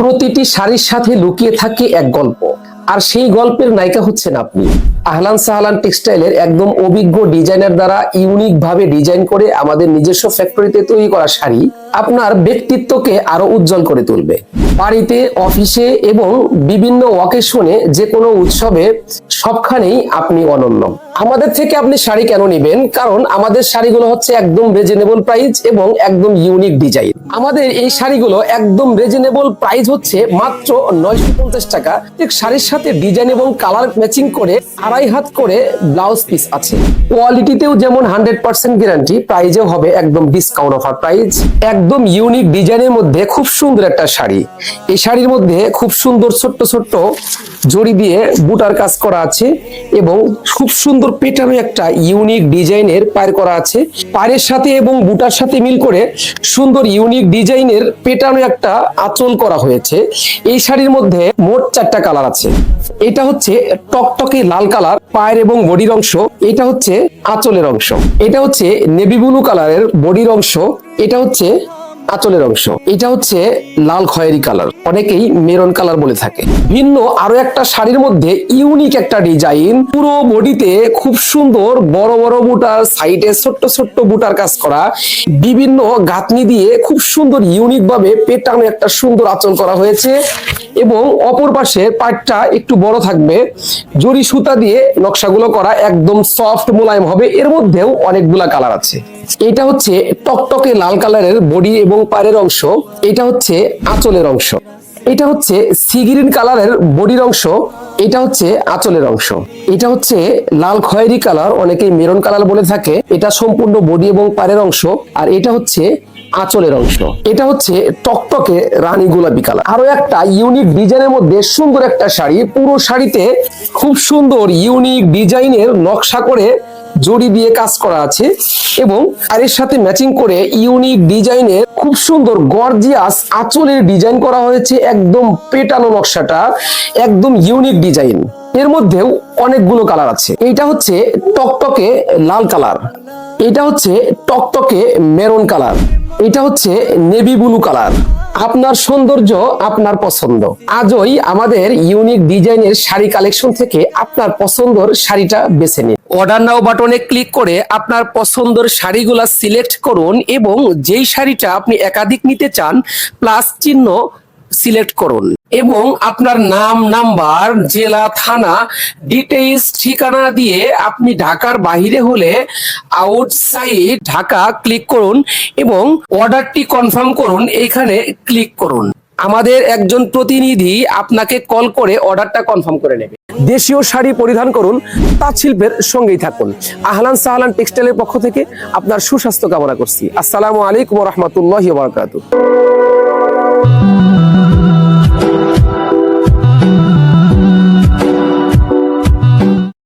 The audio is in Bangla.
প্রতিটি শাড়ির সাথে লুকিয়ে থাকে এক গল্প, আর সেই গল্পের নায়িকা হচ্ছেন আপনি। আহলান সাহলান টেক্সটাইলের একদম অভিজ্ঞ ডিজাইনার দ্বারা ইউনিক ভাবে ডিজাইন করে আমাদের নিজস্ব ফ্যাক্টরিতে তৈরি করা শাড়ি আপনার ব্যক্তিত্বকে আরো উজ্জ্বল করে তুলবে। বাড়িতে, অফিসে এবং বিভিন্ন অকেশনে, যে কোনো উৎসবে, সবখানেই আপনি অনন্য। আমাদের থেকে আপনি শাড়ি কেন নেবেন? কারণ আমাদের শাড়িগুলো হচ্ছে একদম রিজনেবল প্রাইস এবং একদম ইউনিক ডিজাইন। আমাদের এই শাড়িগুলো একদম রিজনেবল প্রাইস হচ্ছে মাত্র 950 টাকা। ঠিক শাড়ির সাথে ডিজাইন এবং কালার ম্যাচিং করে 2.5 হাত করে ব্লাউজ পিস আছে। কোয়ালিটিতেও যেমন 100% গ্যারান্টি, প্রাইজেও হবে একদম ডিসকাউন্ট অফার প্রাইস। একদম ইউনিক ডিজাইনের মধ্যে খুব সুন্দর একটা শাড়ি। এই শাড়ির মধ্যে খুব সুন্দর ছোট্ট ছোট্ট জড়ি দিয়ে বুটার কাজ করা আছে এবং খুব সুন্দর পেটানো একটা ইউনিক ডিজাইনের পায়ের করা আছে। পায়ের সাথে এবং বুটার সাথে মিল করে সুন্দর ইউনিক ডিজাইনের পেটানো একটা আঁচল করা হয়েছে। এই শাড়ির মধ্যে মোট 4টা কালার আছে। এটা হচ্ছে টকটকে লাল কালার পায়ের এবং বডির অংশ, এটা হচ্ছে আঁচলের অংশ। এটা হচ্ছে নেভি ব্লু কালারের বডির অংশ, এটা হচ্ছে আঁচলের অংশ। এটা হচ্ছে লাল খয়েরি কালার, অনেকেই মেরুন কালার বলে থাকে। ভিন্ন আরো একটা শাড়ির মধ্যে ইউনিক একটা ডিজাইন, পুরো বডিতে খুব সুন্দর বড় বড় বুটার, সাইডে ছোট্ট ছোট্ট বুটার কাজ করা, বিভিন্ন গাঁথনি দিয়ে খুব সুন্দর ইউনিক ভাবে পেটানো একটা সুন্দর আঁচল করা হয়েছে এবং অপর পাশে পাটটা একটু বড় থাকবে। জরি সুতা দিয়ে নকশাগুলো করা, একদম সফট মোলায়েম হবে। এর মধ্যেও অনেকগুলা কালার আছে। এটা হচ্ছে টকটকে লাল কালারের বডি এবং পায়ের অংশ, এটা হচ্ছে আঁচলের অংশ। এটা হচ্ছে সি গ্রিন কালারের বডির অংশ, এটা হচ্ছে আঁচলের অংশ। এটা হচ্ছে লাল খয়েরি কালার, অনেকেই মেরুন কালার বলে থাকে। এটা সম্পূর্ণ বডি এবং পায়ের অংশ, আর এটা হচ্ছে আঁচলের অংশ। এটা হচ্ছে টকটকে রানী গোলাপি কালার। আরো একটা ইউনিক ডিজাইনের মধ্যে সুন্দর একটা শাড়ি, পুরো শাড়িতে খুব সুন্দর ইউনিক ডিজাইনের নকশা করে জড়ি দিয়ে কাজ করা আছে এবং এর সাথে ম্যাচিং করে ইউনিক ডিজাইনের খুব সুন্দর গর্জিয়াস আঁচলের ডিজাইন করা হয়েছে। একদম পেটানো নকশাটা একদম ইউনিক ডিজাইন। এর মধ্যেও অনেকগুলো কালার আছে। এটা হচ্ছে টকটকে লাল কালার, এটা হচ্ছে টকটকে মেরুন কালার, এটা হচ্ছে নেভি ব্লু কালার। আপনার সৌন্দর্য আপনার পছন্দ। আজই আমাদের ইউনিক ডিজাইনের শাড়ি কালেকশন থেকে আপনার পছন্দের শাড়িটা বেছে নিন। অর্ডার নাও বাটনে ক্লিক করে আপনার পছন্দের শাড়িগুলা সিলেক্ট করুন এবং যেই শাড়িটা আপনি একাধিক নিতে চান প্লাস চিহ্ন সিলেক্ট করুন এবং আপনার নাম, নাম্বার, জেলা, থানা, ডিটেইলস, ঠিকানা দিয়ে আপনি ঢাকার বাইরে হলে আউটসাইড ঢাকা ক্লিক করুন এবং অর্ডারটি কনফার্ম করুন। এইখানে ক্লিক করুন। আমাদের একজন প্রতিনিধি আপনাকে কল করে অর্ডারটা কনফার্ম করে নেবে। দেশীয় শাড়ি পরিধান করুন, তাঁত শিল্পের সঙ্গেই থাকুন। আহলান সাহলান টেক্সটাইলের পক্ষ থেকে আপনার সুস্বাস্থ্য কামনা করছি। আসসালামু আলাইকুম ওয়া রাহমাতুল্লাহি ওয়া বারাকাতুহু।